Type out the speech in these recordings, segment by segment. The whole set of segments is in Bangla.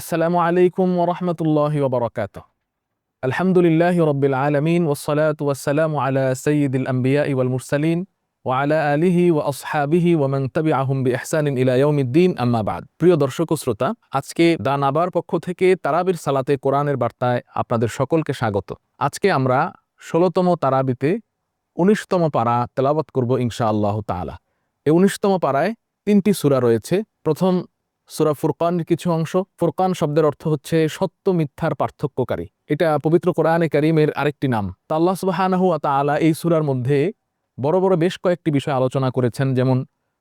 আসসালামু আলাইকুম ওয়া রাহমাতুল্লাহি ওয়া বারাকাতুহু। আলহামদুলিল্লাহি রাব্বিল আলামিন ওয়াস সালাতু ওয়াস সালামু আলা সাইয়্যিদিল আমবিয়াই ওয়াল মুরসালিন ওয়া আলা আলিহি ওয়া আসহাবিহি ওয়া মান তাবিআহুম বিইহসানিন ইলা ইয়াউমিদ্দিন, আম্মা বা'দ। প্রিয় দর্শক ও শ্রোতা, আজকে দা নাবার পক্ষ থেকে তারাবির সালাতে কোরআনের বার্তায় আপনাদের সকলকে স্বাগত। আজকে আমরা ১৬তম তারাবিতে ১৯তম পারা তেলাওয়াত করব ইনশাআল্লাহ তাআলা। এই ১৯তম পারায় ৩টি সূরা রয়েছে। প্রথম সূরা ফুরকানের কিছু অংশ। ফুরকান শব্দের অর্থ হচ্ছে সত্য মিথ্যার পার্থক্যকারী। এটা পবিত্র কোরআনে কারীমের আরেকটি নাম। তা আল্লাহ সুবহানাহু ওয়া তাআলা এই সূরার মধ্যে বড় বড় বেশ কয়েকটি বিষয় আলোচনা করেছেন, যেমন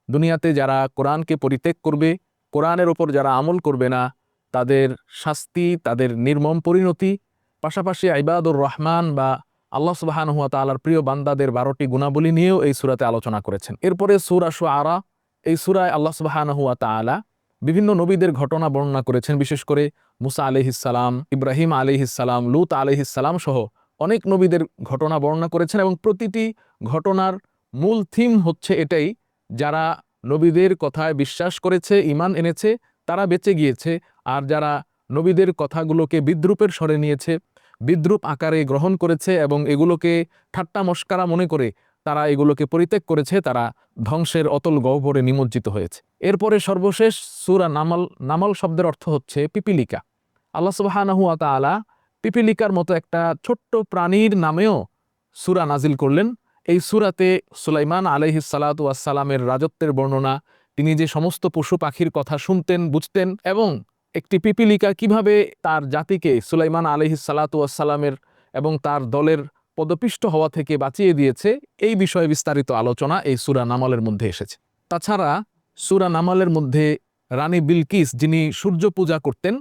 দুনিয়াতে যারা কোরআনকে পরিত্যাগ করবে, কোরআনের ওপর যারা আমল করবে না, তাদের শাস্তি, তাদের নির্মম পরিণতি, পাশাপাশি ইবাদুর রহমান বা আল্লাহ সুবহানাহু ওয়া তাআলার প্রিয় বান্দাদের ১২টি গুণাবলী নিয়েও এই সূরাতে আলোচনা করেছেন। এরপরে সূরা শুআরা, এই সূরায় আল্লাহ সুবহানাহু ওয়া তাআলা বিভিন্ন নবীদের ঘটনা বর্ণনা করেছেন, বিশেষ করে মুসা আলাইহিস সালাম, ইব্রাহিম আলাইহিস সালাম, লূত আলাইহিস সালাম সহ অনেক নবীদের ঘটনা বর্ণনা করেছেন। এবং প্রতিটি ঘটনার মূল থিম হচ্ছে এটাই, যারা নবীদের কথায় বিশ্বাস করেছে, ঈমান এনেছে, তারা বেঁচে গিয়েছে। আর যারা নবীদের কথাগুলোকে বিদ্রূপের স্বরে নিয়েছে, বিদ্রূপ আকারে গ্রহণ করেছে এবং এগুলোকে ঠাট্টা মশকারা মনে করে তারা এগুলোকে পরিত্যাগ করেছে, তারা ধ্বংসের অতল গহ্বরে নিমজ্জিত হয়েছে। এরপরে সর্বশেষ সূরা নামাল। নামাল শব্দের অর্থ হচ্ছে পিপিলিকা। আল্লাহ সুবহানাহু ওয়া তাআলা পিপিলিকার মতো একটা ছোট্ট প্রাণীর নামেও সূরা নাজিল করলেন। এই সূরাতে সুলাইমান আলাইহিস সালাতু ওয়াস সালামের রাজত্বের বর্ণনা, তিনি যে সমস্ত পশু পাখির কথা শুনতেন, বুঝতেন, এবং একটি পিপিলিকা কিভাবে তার জাতিকে সুলাইমান আলাইহিস সালাতু ওয়াস সালামের এবং তার দলের পদপিষ্ট হওয়া থেকে বাঁচিয়ে দিয়েছে, এই বিষয়ে বিস্তারিত আলোচনা এই সূরা নামালের মধ্যে এসেছে। তাছাড়া সূরা নামালের মধ্যে রানী বিলকিস, যিনি সূর্য পূজা করতেন,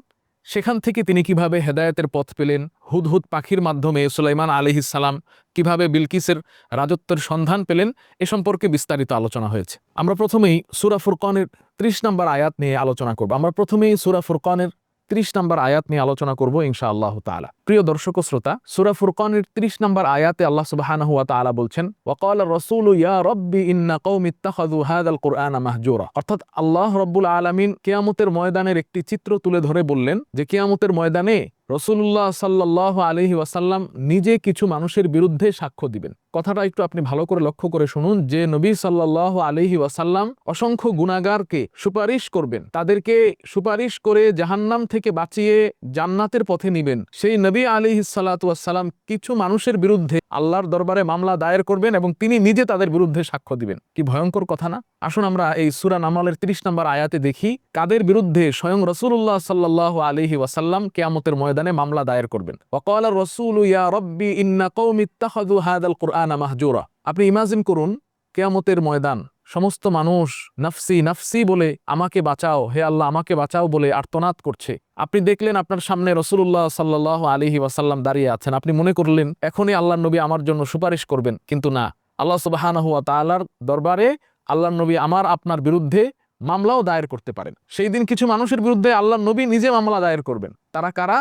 সেখান থেকে তিনি কিভাবে হেদায়েতের পথ পেলেন, হুদহুদ পাখির মাধ্যমে সুলাইমান আলাইহিস সালাম কিভাবে বিলকিসের রাজত্বের সন্ধান পেলেন, এ সম্পর্কে বিস্তারিত আলোচনা হয়েছে। আমরা প্রথমেই সূরা ফুরকানের ৩০ নম্বর আয়াত নিয়ে আলোচনা করব। আমরা প্রথমেই সূরা ফুরকানের ৩০ নম্বর আয়াত নিয়ে আলোচনা করব ইনশাআল্লাহ তাআলা। প্রিয় দর্শক ও শ্রোতা, সূরা ফুরকানের ৩০ নম্বর আয়াতে আল্লাহ সুবহানাহু ওয়া তাআলা বলছেন, ওয়াকালা রাসূলু ইয়া রাব্বি ইন্না কওমি ইত্তাখাযু হাযাল কুরআনা মাহজুরা। অর্থাৎ আল্লাহ রাব্বুল আলামিন কিয়ামতের ময়দানের একটি চিত্র তুলে ধরে বললেন যে কিয়ামতের ময়দানে রাসূলুল্লাহ সাল্লাল্লাহু আলাইহি ওয়াসাল্লাম নিজে কিছু মানুষের বিরুদ্ধে সাক্ষ্য দিবেন। কথাটা একটু আপনি ভালো করে লক্ষ্য করে শুনুন যে নবী সাল্লাল্লাহু আলাইহি ওয়াসাল্লাম অসংখ্য গুনাহগারকে সুপারিশ করবেন, তাদেরকে সুপারিশ করে জাহান্নাম থেকে বাঁচিয়ে জান্নাতের পথে নিবেন। সেই নবী আলাইহিস সালাতু ওয়াস সালাম কিছু মানুষের বিরুদ্ধে আল্লাহর দরবারে মামলা দায়ের করবেন এবং তিনি নিজে তাদের বিরুদ্ধে সাক্ষ্য দিবেন। কি ভয়ঙ্কর কথা না? আসুন আমরা এই সূরা নামালের ৩০ নম্বর আয়াতে দেখি কাদের বিরুদ্ধে স্বয়ং রাসূলুল্লাহ সাল্লাল্লাহু আলাইহি ওয়াসাল্লাম কিয়ামতের ময়দানে মামলা দায়ের করবেন। ওয়াকালা রাসূলু ইয়া রাব্বি ইন্না কওমি ইত্তাখাযু হাযাল কুরআনা মাহজুরা। আপনি ইমাজিন করুন, কিয়ামতের ময়দান, সমস্ত মানুষ নাফসি নাফসি বলে আমাকে বাঁচাও, হে আল্লাহ আমাকে বাঁচাও বলে আর্তনাদ করছে। আপনি দেখলেন আপনার সামনে রাসূলুল্লাহ সাল্লাল্লাহু আলাইহি ওয়াসাল্লাম দাঁড়িয়ে আছেন। আপনি মনে করলেন এখনই আল্লাহর নবী আমার জন্য সুপারিশ করবেন, কিন্তু না, আল্লাহ সুবহানাহু ওয়া তাআলার দরবারে আল্লাহর নবী আমার আপনার বিরুদ্ধে মামলাও দায়ের করতে পারেন। সেই দিন কিছু মানুষের বিরুদ্ধে আল্লাহর নবী নিজে মামলা দায়ের করবেন। তারা কারা?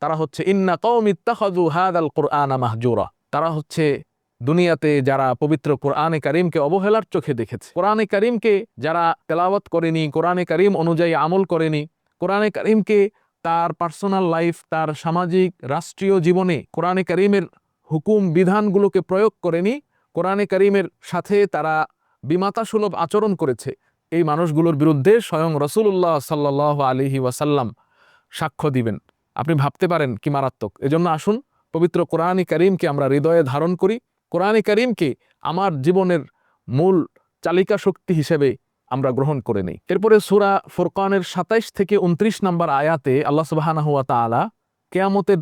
তারা হচ্ছে ইন্না কওমি ইত্তাখাযু হাযাল কুরআনা মাহজুরা। তারা হচ্ছে দুনিয়াতে যারা পবিত্র কোরআনে কারীমকে অবহেলার চোখে দেখেছে, কোরআনে কারীমকে যারা তেলাওয়াত করেনি, কোরআনে কারীম অনুযায়ী আমল করেনি, কোরআনে কারীমকে তার পার্সোনাল লাইফ, তার সামাজিক রাষ্ট্রীয় জীবনে কোরআনে কারীমের হুকুম বিধানগুলোকে প্রয়োগ করেনি, কোরআনে কারীমের সাথে তারা বিমাতাসুলভ আচরণ করেছে, এই মানুষগুলোর বিরুদ্ধে স্বয়ং রাসূলুল্লাহ সাল্লাল্লাহু আলাইহি ওয়াসাল্লাম সাক্ষ্য দিবেন। আপনি ভাবতে পারেন কি মারাত্মক। এজন্য আসুন পবিত্র কোরআনে কারীমকে আমরা হৃদয়ে ধারণ করি, কোরআনে কারীমকে আমার জীবনের মূল চালিকা শক্তি হিসেবে আমরা গ্রহণ করে নেই। এরপরে সূরা ফুরকানের ২৭ থেকে ২৯ নম্বর আয়াতে আল্লাহ সুবহানাহু ওয়া তাআলা কিয়ামতের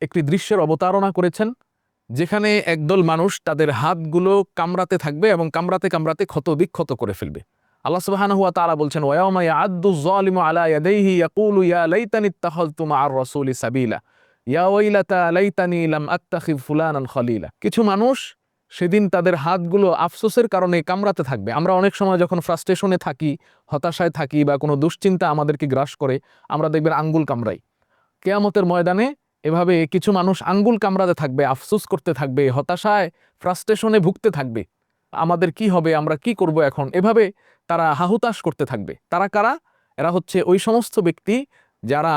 একটি দৃশ্যের অবতারণা করেছেন, যেখানে একদল মানুষ তাদের হাতগুলো কামড়াতে থাকবে এবং কামড়াতে কামড়াতে ক্ষত বিক্ষত করে ফেলবে। আল্লাহ সুবহানাহু ওয়া তাআলা বলছেন, ওয়ায়াউমা ইয়া'আদ্দু যালিমু আলা ইয়াদাইহি ইয়াকুলু ইয়া লাইতানি ইত্তাখাযতু মা'আর রাসূলি সাবিলা ইয়া ওয়াইলাতা লাইতানি লাম আত্তাখিয ফুলানান খলিলা। কিছু মানুষ সেদিন তাদের হাতগুলো আফসোসের কারণে কামড়াতে থাকবে। আমরা অনেক সময় যখন ফ্রাস্ট্রেশনে থাকি, হতাশায় থাকি বা কোনো দুশ্চিন্তা আমাদেরকে গ্রাস করে, আমরা দেখবেন আঙ্গুল কামড়াই। কিয়ামতের ময়দানে এভাবে কিছু মানুষ আঙ্গুল কামড়াতে থাকবে, আফসোস করতে থাকবে, হতাশায় ফ্রাস্ট্রেশনে ভুগতে থাকবে, আমাদের কি হবে, আমরা কি করব এখন, এভাবে তারা হাহুতাশ করতে থাকবে। তারা কারা? এরা হচ্ছে ওই সমস্ত ব্যক্তি যারা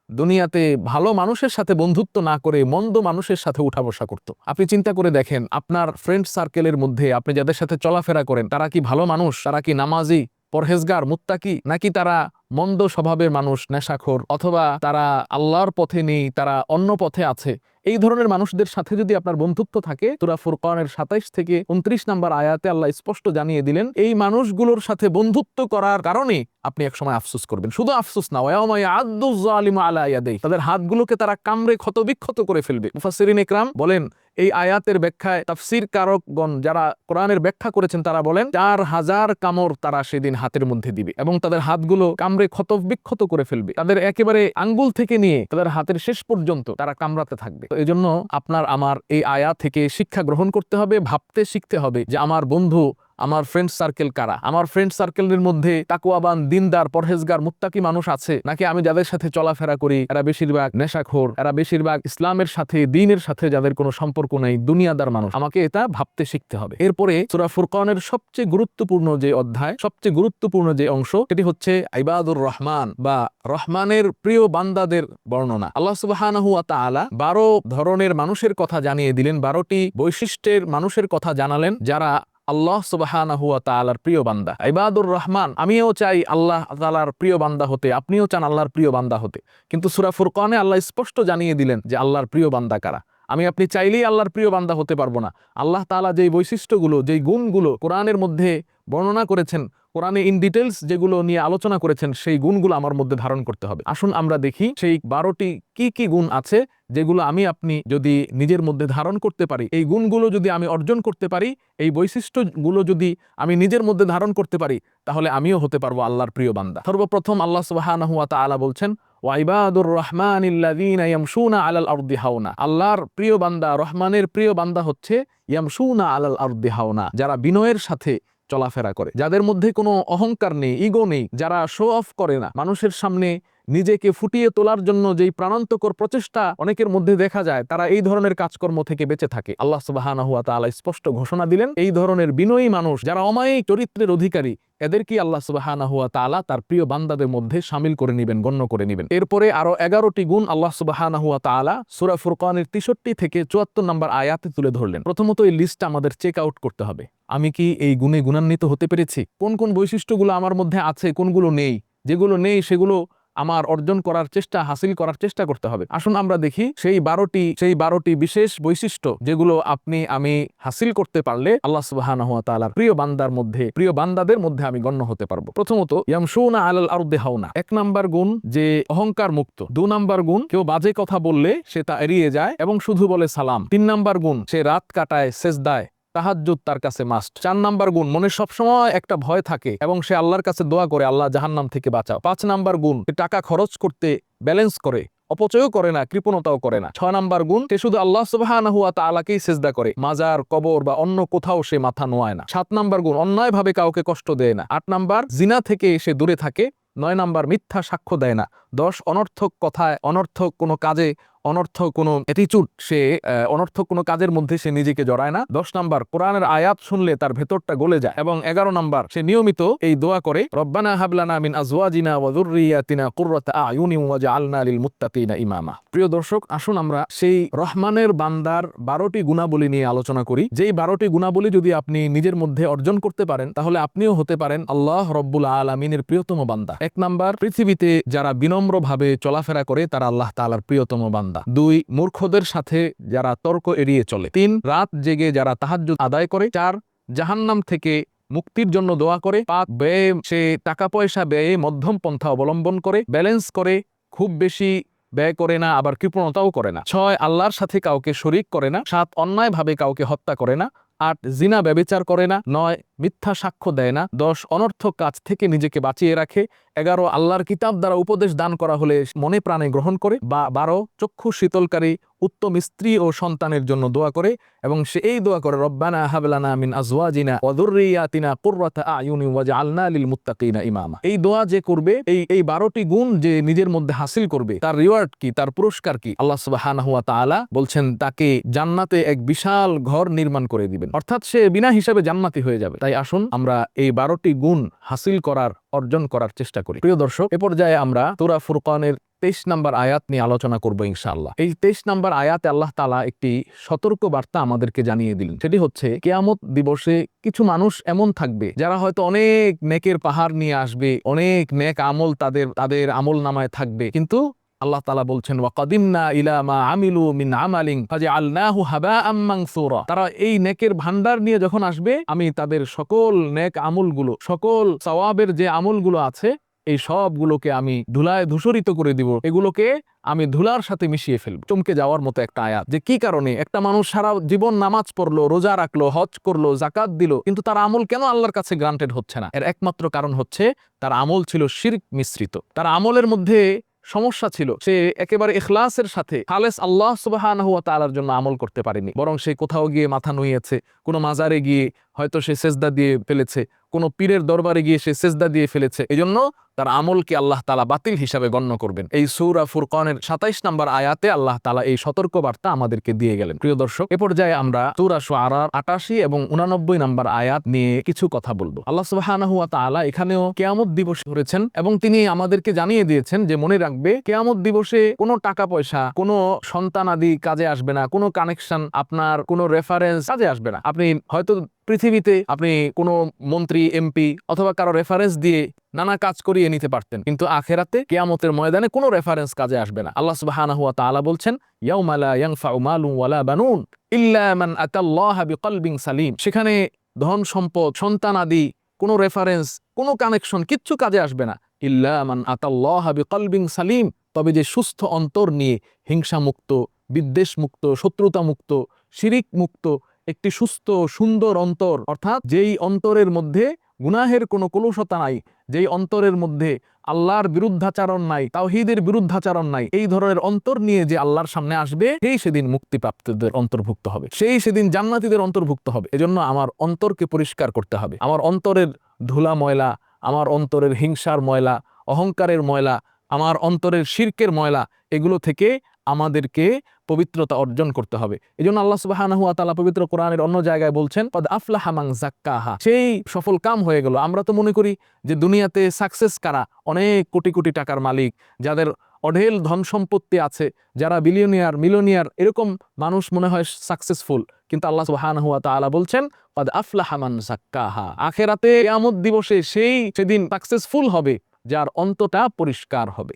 দুনিয়াতে ভালো মানুষের সাথে বন্ধুত্ব না করে মন্দ মানুষের সাথে উঠা বসা করত। আপনি চিন্তা করে দেখেন, আপনার ফ্রেন্ড সার্কেলের মধ্যে আপনি যাদের সাথে চলাফেরা করেন তারা কি ভালো মানুষ? তারা কি নামাজি, পরহেজগার, মুত্তাকি, নাকি তারা মন্দ স্বভাবের মানুষ, নেশাখোর, অথবা তারা আল্লাহর পথে নেই, তারা অন্য পথে আছে? এই ধরনের মানুষদের সাথে যদি আপনার বন্ধুত্ব থাকে, সূরা ফুরকানের ২৭ থেকে ২৯ নম্বর আয়াতে আল্লাহ স্পষ্ট জানিয়ে দিলেন, এই মানুষগুলোর সাথে বন্ধুত্ব করার কারণে আপনি একসময় আফসোস করবেন। শুধু আফসোস না, ওয়ায়াউমা ইয়াআদ্দু যালিমু আলা ইয়াদাইহি, তাদের হাতগুলোকে তারা কামড়ে ক্ষতবিক্ষত করে ফেলবে। মুফাসসিরিন ইকরাম বলেন, এই আয়াতের ব্যাখ্যায় তাফসীর কারকগণ যারা কোরআনের ব্যাখ্যা করেছেন তারা বলেন ৪,০০০ কামড় তারা সেদিন হাতের মধ্যে দিবে এবং তাদের হাতগুলো কামড়ে ক্ষতবিক্ষত করে ফেলবে। তাদের একেবারে আঙ্গুল থেকে নিয়ে তাদের হাতের শেষ পর্যন্ত তারা কামড়াতে থাকবে। তো এই জন্য আপনার আমার এই আয়াত থেকে শিক্ষা গ্রহণ করতে হবে, ভাবতে শিখতে হবে যে আমার বন্ধু, আমার ফ্রেন্ড সার্কেল কারা। আমার ফ্রেন্ড সার্কেলের মধ্যে তাকওয়াবান, দিনদার, পরহেজগার, মুত্তাকি মানুষ আছে, নাকি আমি যাদের সাথে চলাফেরা করি এরা বেশিরভাগ নেশাখোর, এরা বেশিরভাগ ইসলামের সাথে, দ্বীনের সাথে যাদের কোনো সম্পর্ক নেই, দুনিয়াদার মানুষ। আমাকে এটা ভাবতে শিখতে হবে। এরপরে সূরা ফুরকানের সবচেয়ে গুরুত্বপূর্ণ যে অধ্যায়, সবচেয়ে গুরুত্বপূর্ণ যে অংশ, সেটি হচ্ছে ইবাদুর রহমান বা রহমানের প্রিয় বান্দাদের বর্ণনা। আল্লাহ সুবহানাহু ওয়া তাআলা ১২ ধরনের মানুষের কথা জানিয়ে দিলেন, ১২টি বৈশিষ্ট্যের মানুষের কথা জানালেন যারা আল্লাহ সুবহানাহু ওয়া তাআলার প্রিয় বান্দা। ইবাদুর রহমান, আমিও চাই আল্লাহ তাআলার প্রিয় বান্দা হতে, আপনিও চান আল্লাহর প্রিয় বান্দা হতে, কিন্তু সূরা ফুরকানে আল্লাহ স্পষ্ট জানিয়ে দিলেন যে আল্লাহর প্রিয় বান্দা কারা। আমি আপনি চাইলেই আল্লাহর প্রিয় বান্দা হতে পারবো না। আল্লাহ তাআলা যেই বৈশিষ্ট্যগুলো, যেই গুণগুলো কোরআনের মধ্যে বর্ণনা করেছেন, কোরআনে ইন ডিটেলস যেগুলো নিয়ে আলোচনা করেছেন, সেই গুণগুলো আমার মধ্যে ধারণ করতে হবে। আসুন আমরা দেখি সেই ১২টি কি কি গুণ আছে যেগুলো আমি আপনি যদি নিজের মধ্যে ধারণ করতে পারি, এই গুণগুলো যদি আমি অর্জন করতে পারি, এই বৈশিষ্ট্যগুলো যদি আমি নিজের মধ্যে ধারণ করতে পারি, তাহলে আমিও হতে পারবো আল্লাহর প্রিয় বান্দা। সর্বপ্রথম আল্লাহ সুবহানাহু ওয়া তাআলা বলছেন, ওয়া ইবাদুর রহমানিল্লাযীনা ইয়ামশুনা আলাল আরদি হাওনা। আল্লাহর প্রিয় বান্দা, রহমানের প্রিয় বান্দা হচ্ছে ইয়ামশুনা আলাল আরদি হাওনা, যারা বিনয়ের সাথে চলাফেরা করে, যাদের মধ্যে কোনো অহংকার নেই, ইগো নেই, যারা শো অফ করে না, মানুষের সামনে নিজেকে ফুটিয়ে তোলার জন্য যেই প্রাণান্তকর প্রচেষ্টা অনেকের মধ্যে দেখা যায়, তারা এই ধরনের কাজকর্ম থেকে বেঁচে থাকে। আল্লাহ সুবহানাহু ওয়া তাআলা স্পষ্ট ঘোষণা দিলেন, এই ধরনের বিনয়ী মানুষ যারা অমায়িক চরিত্রের অধিকারী, এদেরকে আল্লাহ সুবহানাহু ওয়া তাআলা তার প্রিয় বান্দাদের মধ্যে শামিল করে নেবেন, গণ্য করে নেবেন। এরপরে আরো 11টি গুণ আল্লাহ সুবহানাহু ওয়া তাআলা সূরা ফুরকানের 63 থেকে 74 নম্বর আয়াতে তুলে ধরলেন। প্রথমত এই লিস্টটা আমাদের চেক আউট করতে হবে। আমি কি এই গুণে গুণান্বিত হতে পেরেছি? কোন কোন বৈশিষ্ট্যগুলো আমার মধ্যে আছে, কোনগুলো নেই? যেগুলো নেই সেগুলো আমার অর্জন করার চেষ্টা, হাসিল করার চেষ্টা করতে হবে। আসুন আমরা দেখি সেই 12টি বিশেষ বৈশিষ্ট্য যেগুলো আপনি আমি হাসিল করতে পারলে আল্লাহ সুবহানাহু ওয়া তাআলার প্রিয় বান্দাদের মধ্যে আমি গণ্য হতে পারবো। প্রথমত, ইয়ামশুনা আলাল আরদি হাওনা, 1 নাম্বার গুণ যে অহংকার মুক্ত। 2 নাম্বার গুণ, কেউ বাজে কথা বললে সে তা এড়িয়ে যায় এবং শুধু বলে সালাম। 3 নাম্বার গুণ, সে রাত কাটায় সেজদায়, তাহাজ্জুদ তার কাছে মাস্ট। 4 নাম্বার গুণ, মনে সবসময় একটা ভয় থাকে এবং সে আল্লাহর কাছে দোয়া করে, আল্লাহ জাহান্নাম থেকে বাঁচাও। 5 নাম্বার গুণ, সে টাকা খরচ করতে ব্যালেন্স করে, অপচয়ও করে না, কৃপণতাও করে না। 6 নাম্বার গুণ, সে শুধু আল্লাহ সুবহানাহু ওয়া তাআলাকেই সিজদা করে, মাজার, কবর বা অন্য কোথাও সে মাথা নোয়ায় না। 7 নাম্বার গুণ, অন্যায়ভাবে কাউকে কষ্ট দেয় না। 8 নাম্বার, জিনা থেকে সে দূরে থাকে। 9 নাম্বার, মিথ্যা সাক্ষ্য দেয় না। 10, অনর্থক কথায়, অনর্থক কোনো কাজে, অনর্থক কোনো অ্যাটিটিউড, সে অনর্থক কোনো কাজের মধ্যে সে নিজেকে জড়ায় না। 10 নাম্বার, কোরআনের আয়াত শুনলে তার ভেতরটা গলে যায়। এবং 11 নাম্বার, সে নিয়মিত এই দোয়া করে, রব্বানা হাবলানা মিন আজওয়াজিনা ওয়া যুররিয়াতিনা কুররাতা আয়ুনিন ওয়াজআলনা লিল মুত্তাকিনা ইমামা। প্রিয় দর্শক, আসুন আমরা সেই রহমানের বান্দার 12টি গুণাবলী নিয়ে আলোচনা করি। যেই 12টি গুণাবলী যদি আপনি নিজের মধ্যে অর্জন করতে পারেন, তাহলে আপনিও হতে পারেন আল্লাহ রব্বুল আলামিনের প্রিয়তম বান্দা। 1 নাম্বার, পৃথিবীতে যারা বিনম্রভাবে চলাফেরা করে তারা আল্লাহ তাআলার প্রিয়তম বান্দা। 2, মূর্খদের সাথে যারা তর্ক এড়িয়ে চলে। 3, রাত জেগে যারা তাহাজ্জুদ আদায় করে। 4, জাহান্নাম থেকে মুক্তির জন্য দোয়া করে। 5, ব্যয়ে সে টাকা পয়সা ব্যয়ে মধ্যম পন্থা অবলম্বন করে, ব্যালেন্স করে, খুব বেশি ব্যয় করে না, আবার কৃপণতাও করে না। 6, আল্লাহর সাথে কাউকে শরীক করে না। 7, অন্যায়ভাবে কাউকে হত্যা করে না। 8, জিনা ব্যভিচার করে না। 9, মিথ্যা সাক্ষ্য দেয় না। 10, অনর্থক কাজ থেকে নিজেকে বাঁচিয়ে রাখে। 11, আল্লাহর কিতাব দ্বারা উপদেশ দান করা হলে মনে প্রাণে গ্রহণ করে। 12, চক্ষু শীতলকারী উত্তম স্ত্রী ও সন্তানের জন্য দোয়া করে এবং সে এই দোয়া করে, রব্বানা হাবলানা মিন আজওয়াজিনা ওয়া যুররিয়াতিনা কুররাতা আয়ুনিন ওয়াজআলনা লিল মুত্তাকিনা ইমামা। এই দোয়া যে করবে, এই 12টি গুণ যে নিজের মধ্যে হাসিল করবে, তার রিওয়ার্ড কি, তার পুরস্কার কি? আল্লাহ সুবহানাহু ওয়া তাআলা বলছেন তাকে জান্নাতে এক বিশাল ঘর নির্মাণ করে দিবেন, অর্থাৎ সে বিনা হিসাবে জান্নাতি হয়ে যাবে। তাই আসুন আমরা এই 12টি গুণ হাসিল করার, অর্জন করার চেষ্টা করি। প্রিয় দর্শক, এ পর্যায়ে আমরা সূরা ফুরকানের 23 নম্বর আয়াত নিয়ে আলোচনা করব ইনশাআল্লাহ। এই 23 নম্বর আয়াতে আল্লাহ তাআলা একটি সতর্ক বার্তা আমাদেরকে জানিয়ে দিলেন। সেটি হচ্ছে কিয়ামত দিবসে কিছু মানুষ এমন থাকবে যারা হয়তো অনেক নেকের পাহাড় নিয়ে আসবে, অনেক নেক আমল তাদের আমল নামায় থাকবে, কিন্তু আল্লাহ তাআলা বলছেন ওয়াকাদিমনা ইলা মা আমিলু মিন আমালিন ফাজআলনাহু হাবাআম মানসুরা। তারা এই নেকের ভান্ডার নিয়ে যখন আসবে, আমি তাদের সকল নেক আমলগুলো, সকল সওয়াবের যে আমলগুলো আছে, এই সবগুলোকে আমি ধুলায় ধূসরিত করে দিব, এগুলোকে আমি ধুলার সাথে মিশিয়ে ফেলব। চমকে যাওয়ার মতো একটা আয়াত, যে কি কারণে একটা মানুষ সারা জীবন নামাজ পড়লো, রোজা রাখলো, হজ করলো, যাকাত দিল, কিন্তু তার আমল কেন আল্লাহর কাছে গ্রান্টেড হচ্ছে না? এর একমাত্র কারণ হচ্ছে তার আমল ছিল শিরক মিশ্রিত। তার আমলের মধ্যে সমস্যা ছিল, সে একেবারে ইখলাসের সাথে খালেস আল্লাহ সুবহানাহু ওয়া তাআলার জন্য আমল করতে পারেনি, বরং সে কোথাও গিয়ে মাথা নুইয়েছে, কোনো মাজারে গিয়ে হয়তো সে সেজদা দিয়ে ফেলেছে, কোনো পীরের দরবারে গিয়ে সে সেজদা দিয়ে ফেলেছে, এজন্য তার আমলকে আল্লাহ তাআলা বাতিল হিসাবে গণ্য করবেন। এই সূরা ফুরকানের 27 নম্বর আয়াতে আল্লাহ তাআলা এই সতর্ক বার্তা আমাদেরকে দিয়ে গেলেন। প্রিয় দর্শক, এ পর্যায়ে আমরা সূরা শুআরার 88 এবং 89 নম্বর আয়াত নিয়ে কিছু কথা বলবো। আল্লাহ সুবহানাহু ওয়া তাআলা এখানেও কিয়ামত দিবস ধরেছেন এবং তিনি আমাদেরকে জানিয়ে দিয়েছেন যে মনে রাখবে, কিয়ামত দিবসে কোনো টাকা পয়সা, কোনো সন্তান আদি কাজে আসবে না, কোনো কানেকশন, আপনার কোনো রেফারেন্স কাজে আসবে না। আপনি হয়তো পৃথিবীতে আপনি কোনো মন্ত্রী, এমপি অথবা কারো রেফারেন্স দিয়ে নানা কাজ করিয়ে নিতে পারতেন, কিন্তু আখেরাতে কিয়ামতের ময়দানে কোনো রেফারেন্স কাজে আসবে না। আল্লাহ সুবহানাহু ওয়া তাআলা বলছেন ইয়াউমা লা ইয়ানফাউ মালুন ওয়ালা বানুন ইল্লা মান আতাল্লাহা বিকলবিন সালিম। সেখানে ধন সম্পদ, সন্তান আদি, কোনো রেফারেন্স, কোনো কানেকশন কিচ্ছু কাজে আসবে না। ইল্লা মান আতাল্লাহা বিকলবিন সালিম, তবে যে সুস্থ অন্তর নিয়ে, হিংসা মুক্ত, বিদ্বেষ মুক্ত, শত্রুতা মুক্ত, শিরিক মুক্ত একটি সুস্থ সুন্দর অন্তর, অর্থাৎ যেই অন্তরের মধ্যে গুনাহের কোনো কলুষতা নাই, যেই অন্তরের মধ্যে আল্লাহর বিরুদ্ধাচারণ নাই, তাওহীদের বিরুদ্ধাচারণ নাই, এই ধরনের অন্তর নিয়ে যে আল্লাহর সামনে আসবে, সেই সেদিন মুক্তিপ্রাপ্তদের অন্তর্ভুক্ত হবে, সেই সেদিন জান্নাতীদের অন্তর্ভুক্ত হবে। এজন্য আমার অন্তরকে পরিষ্কার করতে হবে। আমার অন্তরের ধুলা ময়লা, আমার অন্তরের হিংসার ময়লা, অহংকারের ময়লা, আমার অন্তরের শিরকের ময়লা, এগুলো থেকে আমাদেরকে পবিত্রতা অর্জন করতে হবে। এজন্য আল্লাহ সুবহানাহু ওয়া তাআলা পবিত্র কোরআনের অন্য জায়গায় বলছেন কদ আফলাহা মান যাক্কাহা, সেই সফল কাম হয়ে গেল। আমরা তো মনে করি যে দুনিয়াতে সাকসেস কারা, অনেক কোটি কোটি টাকার মালিক, যাদের অঢেল ধন সম্পত্তি আছে, যারা বিলিয়নিয়ার, মিলিয়নিয়ার, এরকম মানুষ মনে হয় সাকসেসফুল, কিন্তু আল্লাহ সুবহানাহু ওয়া তাআলা বলছেন কদ আফলাহা মান যাক্কাহা, আখিরাতে কিয়ামত দিবসে সেদিন সাকসেসফুল হবে যার অন্তরটা পরিষ্কার হবে,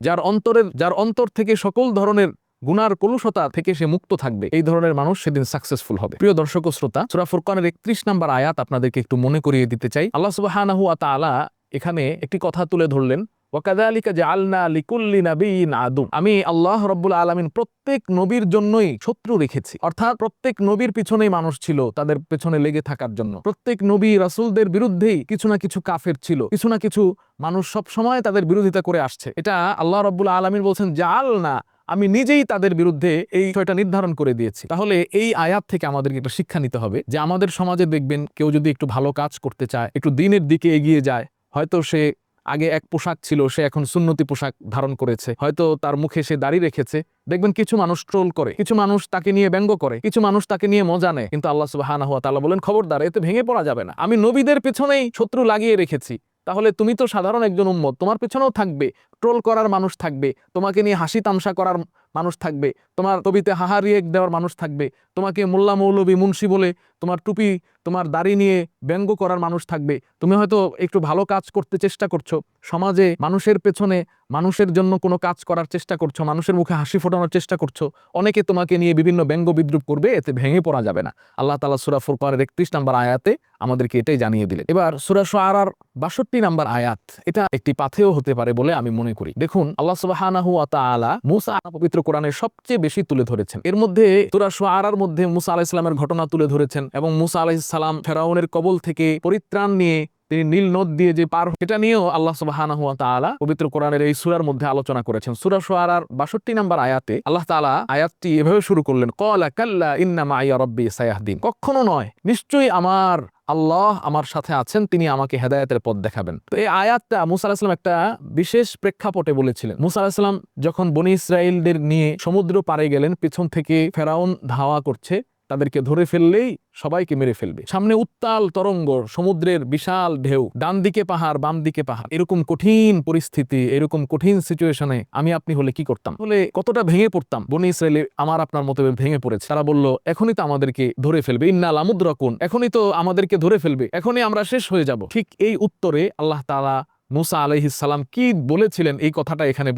যার অন্তর থেকে সকল ধরনের গুনার কলুষতা থেকে সে মুক্ত থাকবে, এই ধরনের মানুষ সেদিন সাকসেসফুল হবে। প্রিয় দর্শক ও শ্রোতা, সূরা ফুরকানের 31 নম্বর আয়াত আপনাদেরকে একটু মনে করিয়ে দিতে চাই। আল্লাহ সুবহানাহু ওয়া তাআলা এখানে একটি কথা তুলে ধরলেন, ওয়াকাযালিকা জাআলনা লিকুল্লি নাবিয়্যিন আদু, আমি আল্লাহ রাব্বুল আলামিন প্রত্যেক নবীর জন্যই শত্রু রেখেছি। অর্থাৎ প্রত্যেক নবীর পিছনেই মানুষ ছিল তাদের পেছনে লেগে থাকার জন্য। প্রত্যেক নবী রাসূলদের বিরুদ্ধেই কিছু না কিছু কাফের ছিল, কিছু না কিছু মানুষ সব সময় তাদের বিরোধিতা করে আসছে। এটা আল্লাহ রাব্বুল আলামিন বলছেন জাআলনা, আমি নিজেই তাদের বিরুদ্ধে এই বিষয়টা নির্ধারণ করে দিয়েছি। তাহলে এই আয়াত থেকে আমাদেরকে একটা শিক্ষা নিতে হবে যে আমাদের সমাজে দেখবেন কেউ যদি একটু ভালো কাজ করতে চায়, একটু দিনের দিকে এগিয়ে যায়, হয়তো সে আগে এক পোশাক ছিল, সে এখন সুন্নতি পোশাক ধারণ করেছে, হয়তো তার মুখে সে দাড়ি রেখেছে, দেখবেন কিছু মানুষ ট্রোল করে, কিছু মানুষ তাকে নিয়ে ব্যঙ্গ করে, কিছু মানুষ তাকে নিয়ে মজা নেয়, কিন্তু আল্লাহ সুবহানাহু ওয়া তাআলা বলেন খবরদার, এতে ভেঙে পড়া যাবে না। আমি নবীদের পেছনেই শত্রু লাগিয়ে রেখেছি, তাহলে তুমি তো সাধারণ একজন উম্মত, তোমার পেছনেও থাকবে ট্রোল করার মানুষ থাকবে, তোমাকে নিয়ে হাসি তামসা করার মানুষ থাকবে, তোমার ছবিতে হাহারিয়ে দেওয়ার মানুষ থাকবে, তোমাকে মোল্লা মৌলবী মুন্সি বলে তোমার টুপি, তোমার দাড়ি নিয়ে ব্যঙ্গ করার মানুষ থাকবে। তুমি হয়তো একটু ভালো কাজ করতে চেষ্টা করছো, সমাজে মানুষের পেছনে মানুষের জন্য কোনো কাজ করার চেষ্টা করছো, মানুষের মুখে হাসি ফোটানোর চেষ্টা করছো, অনেকে তোমাকে নিয়ে বিভিন্ন ব্যঙ্গ বিদ্রুপ করবে, এতে ভেঙে পড়া যাবে না। আল্লাহ তাআলা সূরা ফুরকানের 31 নম্বর আয়াতে আমাদেরকে এটাই জানিয়ে দিলেন। এবার সূরা শুআরার 62 নম্বর আয়াত, এটা একটি পাথেয় হতে পারে বলে আমি মনে করি। দেখুন, আল্লাহ সুবহানাহু ওয়া তাআলা মুসা পবিত্র কোরআনের সবচেয়ে বেশি তুলে ধরেছেন। এর মধ্যে সূরা শুআরার মধ্যে মুসা আলাইহিস সালামের ঘটনা তুলে ধরেছেন এবং মুসা আলাইহিস সালাম ফেরাউনের কবল থেকে পরিত্রাণ নিয়ে তিনি নীল নদ দিয়ে যে পার, এটা নিয়েও আল্লাহ সুবহানাহু ওয়া তাআলা পবিত্র কোরআনের এই সূরার মধ্যে আলোচনা করেছেন। সূরা শুআরার 62 নম্বর আয়াতে আল্লাহ তাআলা আয়াতটি এভাবে শুরু করলেন, ক্বালা কাল্লা ইন্না মাইয়া রাব্বি সায়াহদিন, কখনো নয়, নিশ্চয়ই আমার আল্লাহ আমার সাথে আছেন, তিনি আমাকে হেদায়েতের পথ দেখাবেন। তো এই আয়াতটা মুসা আলাইহিস সালাম একটা বিশেষ প্রেক্ষাপটে বলেছিলেন। মুসা আলাইহিস সালাম যখন বনী ইসরাইলদের নিয়ে সমুদ্র পাড়ে গেলেন, পিছন থেকে ফেরাউন ধাওয়া করছে, তাদেরকে ধরে ফেললেই সবাইকে মেরে ফেলবে। সামনে উত্তাল তরঙ্গ, সমুদ্রের বিশাল ঢেউ, ডান দিকে পাহাড়, বাম দিকে পাহাড়, এরকম কঠিন পরিস্থিতি, এরকম কঠিন সিচুয়েশনে আমি আপনি হলে কি করতাম? হলে কতটা ভেঙে পড়তাম। বনি ইসরায়েল আমার আপনার মতো ভেঙে পড়েছে। তারা বলল, এখনই তো আমাদেরকে ধরে ফেলবে, ইন্না লামুদরাকুন, এখনই তো আমাদেরকে ধরে ফেলবে, এখনই আমরা শেষ হয়ে যাব। ঠিক এই উত্তরে আল্লাহ তাআলা মুসা আলাইহিস সালাম কি বলেছিলেন এই কথাটা এখানে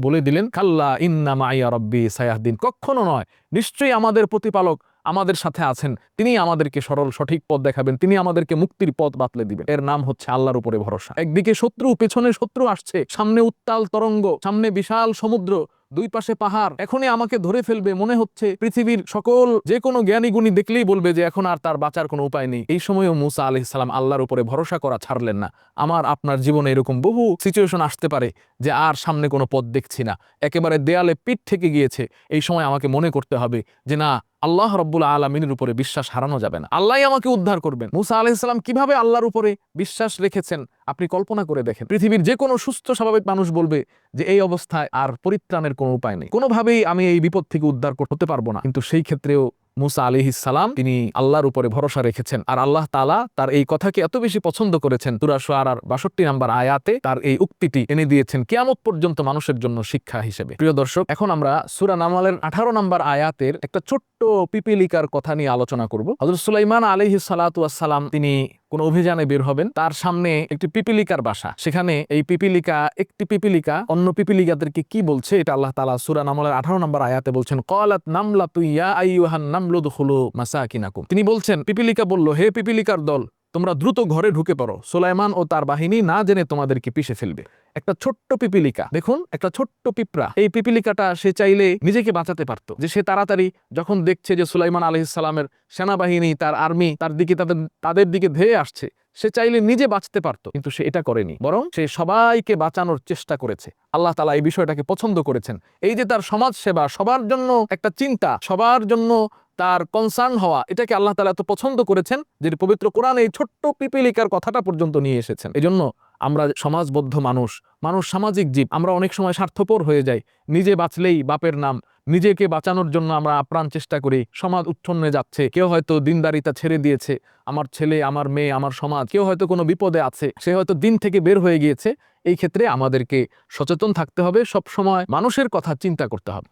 বলে দিলেন, কাল্লা ইন্না মাইয়া রাব্বি সায়াহদিন, কখনো নয়, নিশ্চয়ই আমাদের প্রতিপালক আমাদের সাথে আছেন, তিনি আমাদেরকে সরল সঠিক পথ দেখাবেন, তিনি আমাদেরকে মুক্তির পথ বাতলে দিবেন। এর নাম হচ্ছে আল্লাহর উপরে ভরসা। একদিকে শত্রু, পেছনে শত্রু আসছে, সামনে উত্তাল তরঙ্গ, সামনে বিশাল সমুদ্র, দুই পাশে পাহাড়, এখনই আমাকে ধরে ফেলবে। মনে হচ্ছে পৃথিবীর সকল যে কোনো জ্ঞানী গুণী দেখলেই বলবে যে এখন আর তার বাঁচার কোনো উপায় নেই। এই সময়ও মুসা আলাইহিস সালাম আল্লাহর উপরে ভরসা করা ছাড়লেন না। আমার আপনার জীবনে এরকম বহু সিচুয়েশন আসতে পারে যে আর সামনে কোনো পথ দেখছি না, একেবারে দেয়ালে পিঠ থেকে গিয়েছে। এই সময় আমাকে মনে করতে হবে যে না, আল্লাহ রাব্বুল আলামিনের উপরে বিশ্বাস হারানো যাবে না, আল্লাহই আমাকে উদ্ধার করবেন। মুসা আলাইহিস সালাম কিভাবে আল্লাহর উপরে বিশ্বাস রেখেছেন আপনি কল্পনা করে দেখেন। পৃথিবীর যে কোনো সুস্থ স্বাভাবিক মানুষ বলবে যে এই অবস্থায় আর পরিত্রাণের কোনো উপায় নেই, কোনোভাবেই আমি এই বিপদ থেকে উদ্ধার করতে পারবো না। কিন্তু সেই ক্ষেত্রেও মুসা আলাইহিস সালাম তিনি আল্লাহর উপরে ভরসা রেখেছেন, আর আল্লাহ তাআলা তার এই কথাকে এত বেশি পছন্দ করেছেন, সূরা শুআরার ৬২ নম্বর আয়াতে তার এই উক্তিটি এনে দিয়েছেন কিয়ামত পর্যন্ত মানুষের জন্য শিক্ষা হিসেবে। প্রিয় দর্শক, এখন আমরা সূরা নামলের ১৮ নম্বর আয়াতের একটা ছোট্ট পিপীলিকার কথা নিয়ে আলোচনা করব। হযরত সুলাইমান আলাইহিস সালাতু ওয়াস সালাম তিনি কোন অভিযানে বের হবেন, তার সামনে একটি পিপীলিকার বাসা। সেখানে এই একটি পিপীলিকা অন্য পিপীলিকাদেরকে কি বলছে এটা আল্লাহ তাআলা সূরা নামলের 18 নম্বর আয়াতে বলছেন, ক্বালাত নামলাতু ইয়া আইয়ুহান নামলু দুখুলু মাসাকিনাকুম। তিনি বলছেন, পিপীলিকা বলল, হে পিপীলিকার দল, তোমরা দ্রুত ঘরে ঢুকে পড়ো, সুলাইমান ও তার বাহিনী না জেনে তোমাদেরকে পিষে ফেলবে। একটা ছোট্ট পিপীলিকা, দেখুন একটা ছোট্ট পিঁপড়া। এই পিপীলিকাটা সে চাইলে নিজেকে বাঁচাতে পারত, যে সে তাড়াতাড়ি যখন দেখছে যে সুলাইমান আলাইহিস সালামের সেনাবাহিনী, তার আর্মি তার দিকে তাদের দিকে ধেয়ে আসছে, সে চাইলে নিজে বাঁচতে পারত, কিন্তু সে এটা করেনি, বরং সে সবাইকে বাঁচানোর চেষ্টা করেছে। আল্লাহ তাআলা এই বিষয়টাকে পছন্দ করেছেন। এই যে তার সমাজ সেবা, সবার জন্য একটা চিন্তা, সবার জন্য তার কনসার্ন হওয়া, এটাকে আল্লাহ তাআলা এত পছন্দ করেছেন যে পবিত্র কোরআন এই ছোট্ট পিপীলিকার কথাটা পর্যন্ত নিয়ে এসেছেন। এজন্য আমরা সমাজবদ্ধ মানুষ সামাজিক জীব, আমরা অনেক সময় স্বার্থপর হয়ে যাই। নিজে বাঁচলেই বাপের নাম, নিজেকে বাঁচানোর জন্য আমরা আপ্রাণ চেষ্টা করি। সমাজ উচ্ছন্নে যাচ্ছে, কেউ হয়তো দিনদারিতা ছেড়ে দিয়েছে, আমার ছেলে, আমার মেয়ে, আমার সমাজ, কেউ হয়তো কোনো বিপদে আছে, সে হয়তো দিন থেকে বের হয়ে গিয়েছে। এই ক্ষেত্রে আমাদেরকে সচেতন থাকতে হবে, সব সময় মানুষের কথা চিন্তা করতে হবে।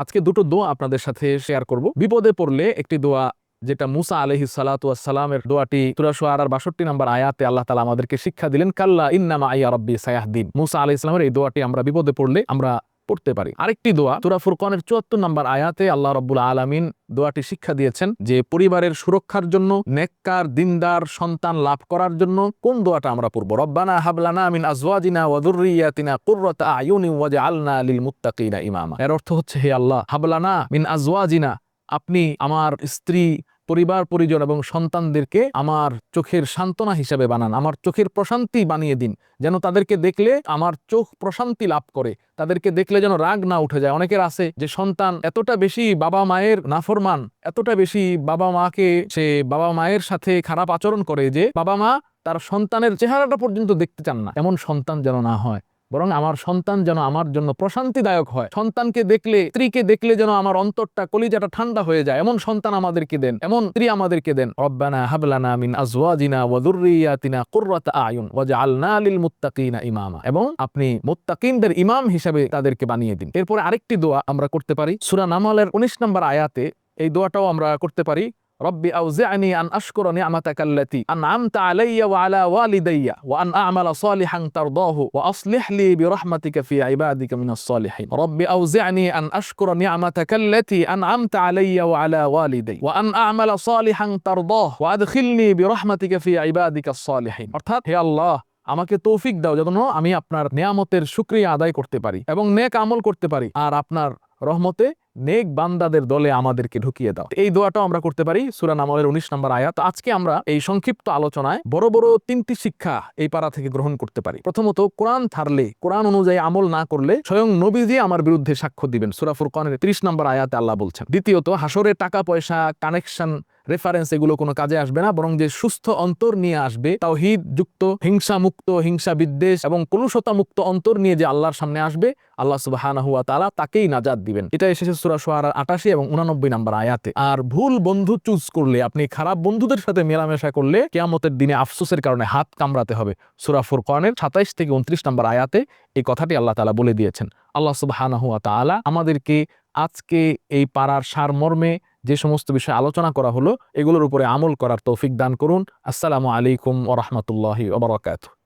আজকে দুটো দোয়া আপনাদের সাথে শেয়ার করব। বিপদে পড়লে একটি দোয়া, যেটা মুসা আলাইহিস সালাতু ওয়াস সালামের দোয়াটি সূরা শুআরার ৬২ নম্বর আয়াতে আল্লাহ তাআলা আমাদেরকে শিক্ষা দিলেন, কাল্লা ইন্না মাইয়া রাব্বি সায়াহদিন। মুসা আলাইহিস সালামের এই দোয়াটি আমরা বিপদে পড়লে আমরা পড়তে পারি। আরেকটি দোয়া সূরা ফুরকানের ৭৪ নম্বর আয়াতে আল্লাহ রাব্বুল আলামিন দোয়াটি শিক্ষা দিয়েছেন যে পরিবারের সুরক্ষার জন্য, নেককার দিনদার সন্তান লাভ করার জন্য কোন দোয়াটা আমরা পড়ব। রব্বানা হাবলানা মিন আজওয়াজিনা ওয়া যুররিয়াতিনা কুররাতা আয়ুনিন ওয়াজআলনা লিল মুত্তাকিনা ইমামা। এর অর্থ হচ্ছে, হে আল্লাহ, হাবলানা মিন আজওয়াজিনা, আপনি আমার স্ত্রী, পরিবার পরিজন এবং সন্তানদেরকে আমার চোখের সান্ত্বনা হিসেবে বানান, আমার চোখের প্রশান্তি বানিয়ে দিন, যেন তাদেরকে দেখলে আমার চোখ প্রশান্তি লাভ করে, তাদেরকে দেখলে যেন রাগ না উঠে যায়। অনেকের আছে যে সন্তান এতটা বেশি বাবা মায়ের নাফরমান, এতটা বেশি বাবা মায়ের সাথে খারাপ আচরণ করে যে বাবা মা তার সন্তানের চেহারাটা পর্যন্ত দেখতে চান না। এমন সন্তান যেন না হয়, বরং আমার সন্তান যেন আমার জন্য প্রশান্তিদায়ক হয়। সন্তানকে দেখলে, স্ত্রীকে দেখলে যেন আমার অন্তরটা, কলিজাটা ঠান্ডা হয়ে যায়। এমন সন্তান আমাদেরকে দেন, এমন স্ত্রী আমাদেরকে দেন। রব্বানা হাবলানা মিন আজওয়াজিনা ওয়া যুররিয়াতিনা কুররাতা আয়ুন ওয়াজআলনা লিল মুত্তাকিনা ইমামা, এবং আপনি মুত্তাকিনদের ইমাম হিসেবে তাদেরকে বানিয়ে দিন। এরপরে আরেকটি দোয়া আমরা করতে পারি, সূরা নামলের ১৯ নম্বর আয়াতে এই দোয়াটাও আমরা করতে পারি। রব্বি আউজি'নি আন আশকুরা নি'মাতাকাল্লাতী আন'আমতা আলাইয়া ওয়া আলা ওয়ালিদাইয়া ওয়া আন আ'মালা সালিহান তারদাহু ওয়া আসলিহ লি বিরহমাতিকা ফি ইবাদিকা মিনাস সালিহিন। রব্বি আউজি'নি আন আশকুরা নি'মাতাকাল্লাতী আন'আমতা আলাইয়া ওয়া আলা ওয়ালিদাইয়া ওয়া আন আ'মালা সালিহান তারদাহু ওয়া আদখিলনি বিরহমাতিকা ফি ইবাদিকাস সালিহিন। অর্থাৎ, হে আল্লাহ, আমাকে তৌফিক দাও যেন আমি আপনার নিয়ামতের শুকরিয়া আদায় করতে পারি এবং নেক আমল করতে পারি, আর আপনার রহমতে নেক বান্দাদের দলে আমাদেরকে ঢুকিয়ে দাও। এই দোয়াটাও আমরা করতে পারি, সূরা নামলের ১৯ নম্বর আয়াত। আজকে আমরা এই সংক্ষিপ্ত আলোচনায় বড় বড় ৩টি শিক্ষা এই পারা থেকে গ্রহণ করতে পারি। প্রথমত, কোরআন ছাড়লে, কোরআন অনুযায়ী আমল না করলে স্বয়ং নবীজি আমার বিরুদ্ধে সাক্ষ্য দিবেন, সূরা ফুরকানের ৩০ নম্বর আয়াতে আল্লাহ বলছেন। দ্বিতীয়ত, হাসরে টাকা পয়সা, কানেকশন, রেফারেন্স এগুলো কোনো কাজে আসবে না, বরং যে সুস্থ অন্তর নিয়ে আসবে, তাওহীদ যুক্ত, হিংসা মুক্ত, হিংসা বিদ্বেষ এবং কলুষতা মুক্ত অন্তর নিয়ে যে আল্লাহর সামনে আসবে, আল্লাহ সুবহানাহু ওয়া তাআলা তাকেই নাজাত দিবেন। এটা এসেছে সূরা শুআরার ৮৮ এবং ৮৯ নম্বর আয়াতে। আর ভুল বন্ধু চুজ করলে, আপনি খারাপ বন্ধুদের সাথে মেলামেশা করলে কিয়ামতের দিনে আফসোসের কারণে হাত কামড়াতে হবে। সূরা ফুরকানের ২৭ থেকে ২৯ নম্বর আয়াতে এই কথাটি আল্লাহ তাআলা বলে দিয়েছেন। আল্লাহ সুবহানাহু ওয়া তাআলা আমাদেরকে আজকে এই পারার সারমর্মে যে সমস্ত বিষয় আলোচনা করা হলো এগুলোর উপরে আমল করার তৌফিক দান করুন। আসসালামু আলাইকুম ওয়া রাহমাতুল্লাহি ওয়া বারাকাতুহু।